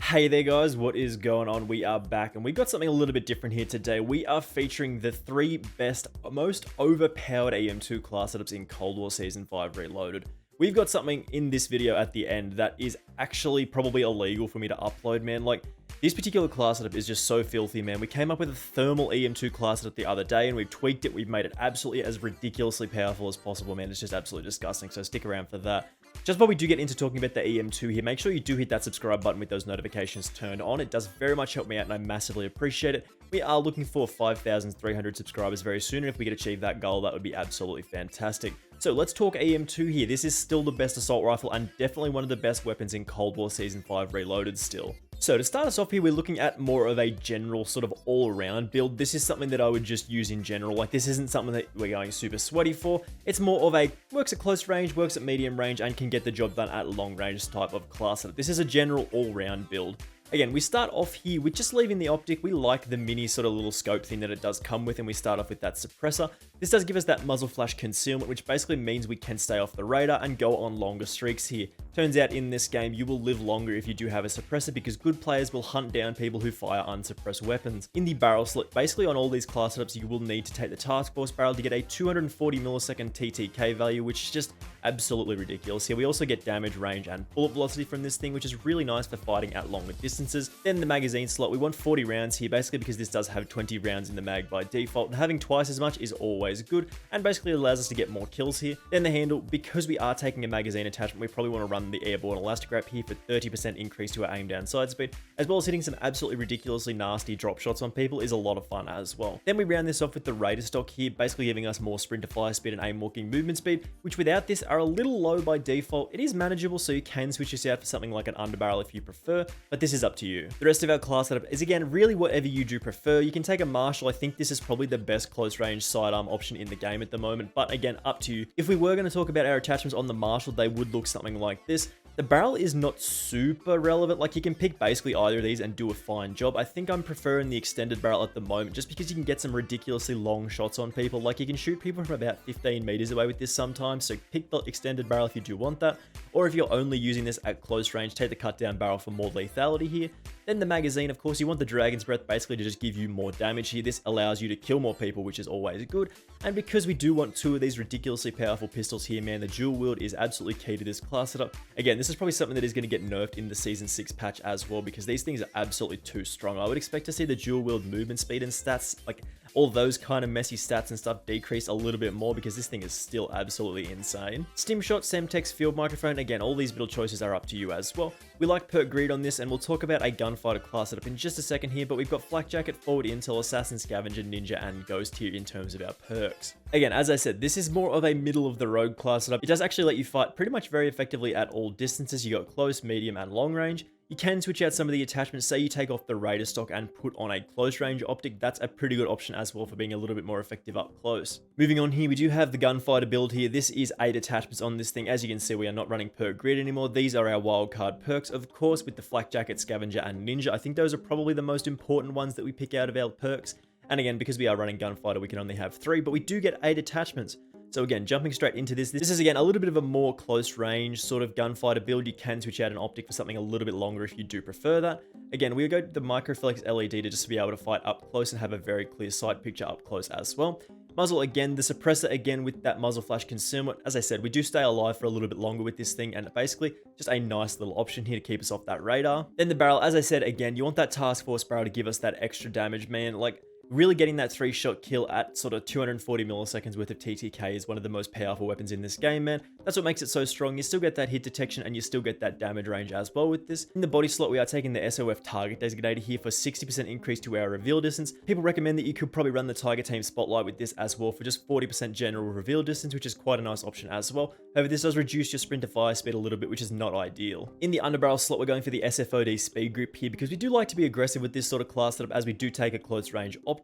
Hey there guys, what is going on? We are back and we got something a little bit different here today. We are featuring the 3 best, most overpowered EM2 class setups in Cold War Season 5 Reloaded. We've got something in this video at the end that is actually probably illegal for me to upload, man. Like, this particular class setup is just so filthy, man. We came up with a thermal EM2 class setup the other day and we've tweaked it. We've made it absolutely as ridiculously powerful as possible, man. It's just absolutely disgusting, so stick around for that. Just before we do get into talking about the EM2 here, make sure you do hit that subscribe button with those notifications turned on. It does very much help me out and I massively appreciate it. We are looking for 5,300 subscribers very soon, and if we could achieve that goal, that would be absolutely fantastic. So let's talk EM2 here. This is still the best assault rifle and definitely one of the best weapons in Cold War Season 5 Reloaded still. So to start us off here, we're looking at more of a general sort of all-around build. This is something that I would just use in general. Like, this isn't something that we're going super sweaty for. It's more of a works at close range, works at medium range, and can get the job done at long range type of class setup. This is a general all-round build. Again, we start off here with just leaving the optic. We like the mini sort of little scope thing that it does come with, and we start off with that suppressor. This does give us that muzzle flash concealment, which basically means we can stay off the radar and go on longer streaks here. Turns out in this game, you will live longer if you do have a suppressor because good players will hunt down people who fire unsuppressed weapons. In the barrel slit, basically on all these class setups, you will need to take the task force barrel to get a 240 millisecond TTK value, which is just absolutely ridiculous here. We also get damage, range, and bullet velocity from this thing, which is really nice for fighting at longer distances. Then the magazine slot, we want 40 rounds here, basically because this does have 20 rounds in the mag by default, and having twice as much is always good, and basically allows us to get more kills here. Then the handle, because we are taking a magazine attachment, we probably want to run the airborne elastic wrap here for 30% increase to our aim down side speed, as well as hitting some absolutely ridiculously nasty drop shots on people is a lot of fun as well. Then we round this off with the Raider stock here, basically giving us more sprint to fire speed and aim walking movement speed, which without this are a little low by default. It is manageable, so you can switch this out for something like an underbarrel if you prefer, but this is up to you. The rest of our class setup is again really whatever you do prefer. You can take a Marshal. I think this is probably the best close range sidearm option in the game at the moment, but again, up to you. If we were going to talk about our attachments on the Marshal, they would look something like this. The barrel is not super relevant. Like, you can pick basically either of these and do a fine job. I think I'm preferring the extended barrel at the moment just because you can get some ridiculously long shots on people. Like, you can shoot people from about 15 meters away with this sometimes, so pick the extended barrel if you do want that. Or if you're only using this at close range, take the cut down barrel for more lethality here. Then the magazine, of course, you want the Dragon's Breath basically to just give you more damage here. This allows you to kill more people, which is always good. And because we do want 2 of these ridiculously powerful pistols here, man, the dual wield is absolutely key to this class setup. Again, this is probably something that is going to get nerfed in the Season 6 patch as well, because these things are absolutely too strong. I would expect to see the dual wield movement speed and stats, like all those kind of messy stats and stuff, decrease a little bit more because this thing is still absolutely insane. Stim shot, Semtex, field microphone, again, all these build choices are up to you as well. We like perk greed on this, and we'll talk about a gunfighter class setup in just a second here, but we've got flak jacket, forward intel, assassin, scavenger, ninja, and ghost here in terms of our perks. Again, as I said, this is more of a middle of the road class setup. It does actually let you fight pretty much very effectively at all distances. You got close, medium, and long range. You can switch out some of the attachments. Say you take off the Raider stock and put on a close range optic. That's a pretty good option as well for being a little bit more effective up close. Moving on here, we do have the Gunfighter build here. This is 8 attachments on this thing. As you can see, we are not running perk grid anymore. These are our wildcard perks, of course, with the flak jacket, scavenger, and ninja. I think those are probably the most important ones that we pick out of our perks. And again, because we are running Gunfighter, we can only have 3, but we do get 8 attachments. So again, jumping straight into this is again a little bit of a more close range sort of gunfighter build. You can switch out an optic for something a little bit longer if you do prefer that. Again, we'll go to the Microflex LED to just be able to fight up close and have a very clear sight picture up close as well. Muzzle, again, the suppressor, again, with that muzzle flash concealment. As I said, we do stay alive for a little bit longer with this thing, and basically just a nice little option here to keep us off that radar. Then the barrel, as I said, again, you want that task force barrel to give us that extra damage, man. Like, really getting that 3-shot kill at sort of 240 milliseconds worth of TTK is one of the most powerful weapons in this game, man. That's what makes it so strong. You still get that hit detection and you still get that damage range as well with this. In the body slot, we are taking the SOF target designator here for 60% increase to our reveal distance. People recommend that you could probably run the Tiger Team Spotlight with this as well for just 40% general reveal distance, which is quite a nice option as well. However, this does reduce your sprint to fire speed a little bit, which is not ideal. In the underbarrel slot, we're going for the SFOD speed grip here because we do like to be aggressive with this sort of class setup, as we do take a close range optic.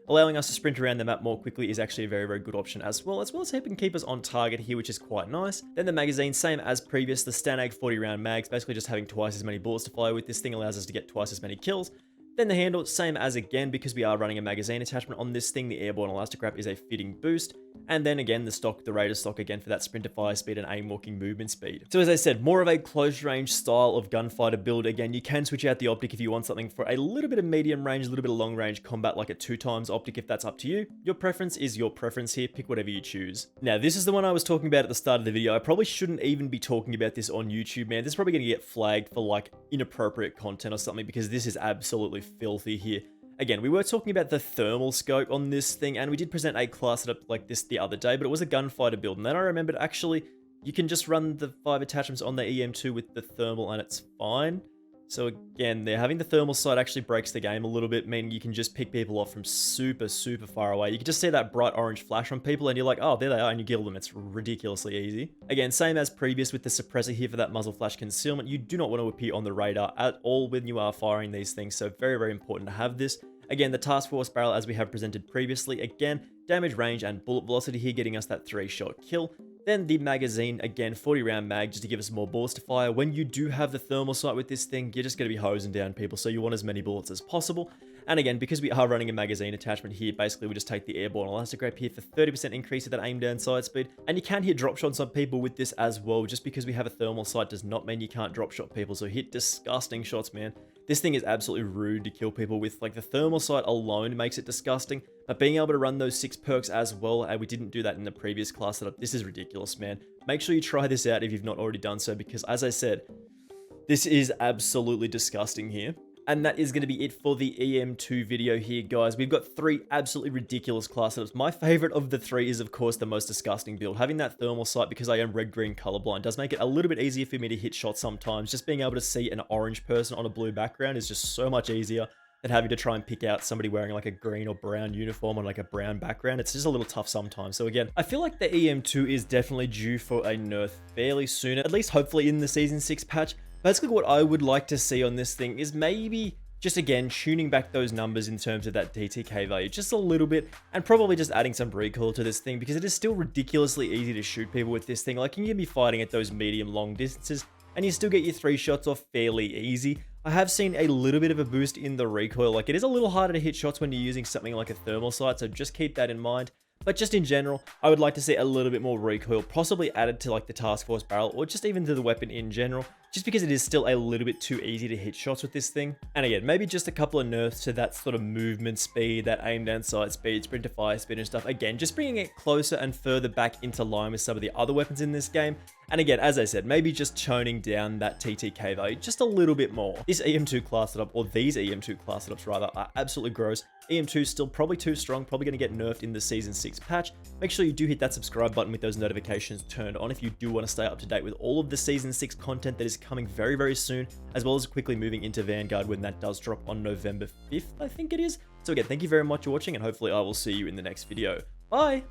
Allowing us to sprint around the map more quickly is actually a very, very good option as well as helping keep us on target here, which is quite nice. Then the magazine, same as previous, the Stanag 40 round mags, basically just having twice as many bullets to fire with this thing allows us to get twice as many kills. Then the handle, same as again, because we are running a magazine attachment on this thing, the airborne elastic wrap is a fitting boost. And then again, the stock, the Raider stock again for that sprint to fire speed and aim walking movement speed. So as I said, more of a close range style of gunfighter build. Again, you can switch out the optic if you want something for a little bit of medium range, a little bit of long range combat, like a 2x optic if that's up to you. Your preference is your preference here, pick whatever you choose. Now, this is the one I was talking about at the start of the video. I probably shouldn't even be talking about this on YouTube, man. This is probably going to get flagged for like inappropriate content or something because this is absolutely filthy here. Again, we were talking about the thermal scope on this thing, and we did present a class setup like this the other day, but it was a gunfighter build, and then I remembered actually you can just run the 5 attachments on the EM2 with the thermal and it's fine. So again, having the thermal sight actually breaks the game a little bit, meaning you can just pick people off from super far away. You can just see that bright orange flash on people and you're like, oh, there they are, and you kill them. It's ridiculously easy. Again, same as previous with the suppressor here for that muzzle flash concealment. You do not want to appear on the radar at all when you are firing these things, so very important to have this. Again, the task force barrel as we have presented previously. Again, damage range and bullet velocity here getting us that 3-shot kill. Then the magazine, again, 40 round mag just to give us more bullets to fire. When you do have the thermal sight with this thing, you're just going to be hosing down people, so you want as many bullets as possible. And again, because we are running a magazine attachment here, basically we just take the airborne elastic wrap here for 30% increase of that aim down sight speed. And you can hit drop shots on people with this as well. Just because we have a thermal sight does not mean you can't drop shot people, so hit disgusting shots, man. This thing is absolutely rude to kill people with. Like, the thermal sight alone makes it disgusting, but being able to run those 6 perks as well, and we didn't do that in the previous class setup, this is ridiculous, man. Make sure you try this out if you've not already done so, because as I said, this is absolutely disgusting here. And that is going to be it for the EM2 video here, guys. We've got 3 absolutely ridiculous class setups. My favorite of the 3 is, of course, the most disgusting build. Having that thermal sight, because I am red-green colorblind, does make it a little bit easier for me to hit shots sometimes. Just being able to see an orange person on a blue background is just so much easier than having to try and pick out somebody wearing like a green or brown uniform on like a brown background. It's just a little tough sometimes. So again, I feel like the EM2 is definitely due for a nerf fairly soon, at least hopefully in the Season 6 patch. Basically, what I would like to see on this thing is maybe just, again, tuning back those numbers in terms of that DTK value just a little bit, and probably just adding some recoil to this thing, because it is still ridiculously easy to shoot people with this thing. Like, you can be fighting at those medium-long distances, and you still get your 3 shots off fairly easy. I have seen a little bit of a boost in the recoil. Like, it is a little harder to hit shots when you're using something like a thermal sight, so just keep that in mind. But just in general, I would like to see a little bit more recoil, possibly added to like the task force barrel, or just even to the weapon in general, just because it is still a little bit too easy to hit shots with this thing. And again, maybe just a couple of nerfs to that sort of movement speed, that aim down sight speed, sprint to fire speed and stuff. Again, just bringing it closer and further back into line with some of the other weapons in this game. And again, as I said, maybe just toning down that TTK value just a little bit more. This EM2 class setup, or these EM2 class setups rather, are absolutely gross. EM2 is still probably too strong, probably going to get nerfed in the Season 6 patch. Make sure you do hit that subscribe button with those notifications turned on if you do want to stay up to date with all of the Season 6 content that is coming very soon, as well as quickly moving into Vanguard when that does drop on November 5th, I think it is. So again, thank you very much for watching, and hopefully I will see you in the next video. Bye!